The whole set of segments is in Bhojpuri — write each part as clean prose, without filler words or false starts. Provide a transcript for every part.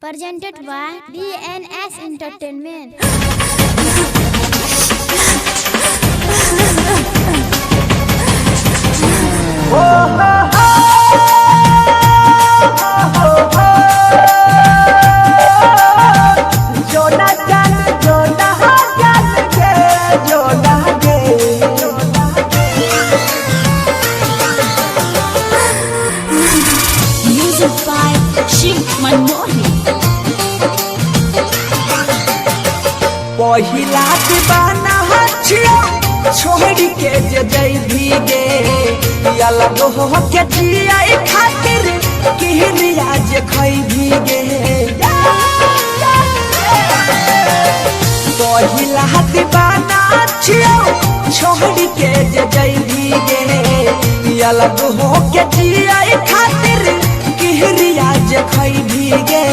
Presented by DNS Entertainment. Music by Shiv Manmohan. पहिला दीवाना हचियो छोड़ी के जे जई भीगे अलग हो के जिया खातिर किहरिया जे खई भीगे पहिला दीवाना हचियो छोड़ी के जे जई भीगे अलग हो के जिया खातिर किहरिया जे खई भीगे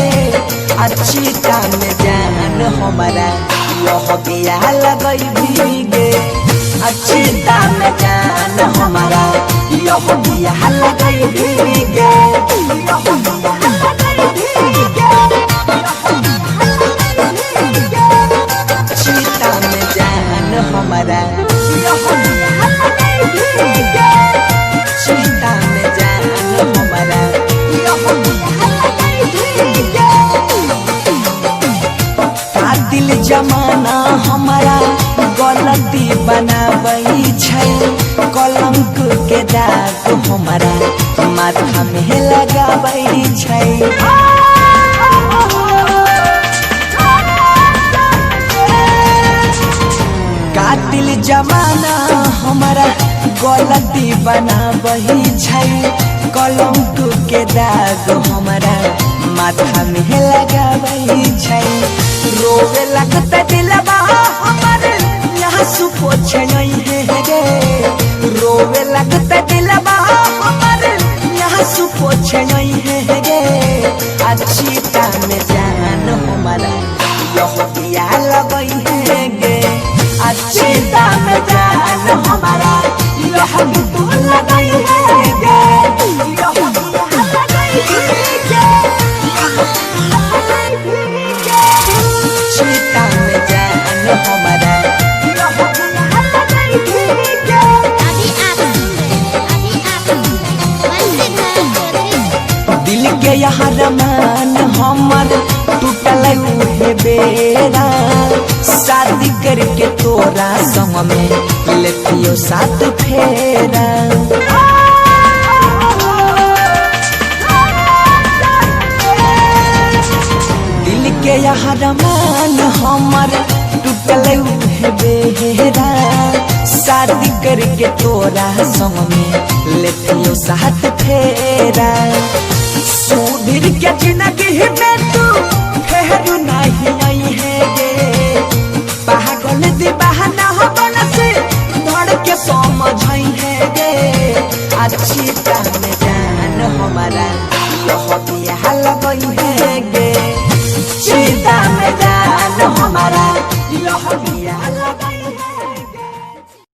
अच्छी काम जान हमारा यह बिया लगई भीगे अच्छी दाम जान हमारा यह बिया लगई भीगे अच्छी दाम जान हमारा यह बिया लगई भीगे अच्छी दाम जान हमारा यह बिया लगई भीगे दिल जमाना हमारा गलती बनाबई छै कलंक के दाग हमारा माथा में लगाबई छै का दिल जमाना हमारा गलती बनाबई छै कलंक के दाग हमारा माथा में लगाबई छै रोवे लगता दिलवा हमारे यहाँ सुपो नहीं है गे रोवे लगता दिलवा हमारे यहाँ सुपो नहीं है गे अच्छी काम जान हमारा यह दिया लगई है गे अच्छी काम जान हमारा यह तो लगई है गे यह लगई है गे चीता में जान हमारा दिल के यहाँ रमान हमर टूटल उहे बेरा शादी करके तोरा संग में लेतियो साथ फेरा दिल के यहाँ रमान हमर टूटल उहे बेरा शादी करके तोरा संग में लेतियो साथ फेरा सुधीर के जिंदगी में तू फेर नहीं आई है गे पागल दीवाना होबन से धड़ के समझई है गे अच्छी काम जान हमारा यह बिया लगई है गे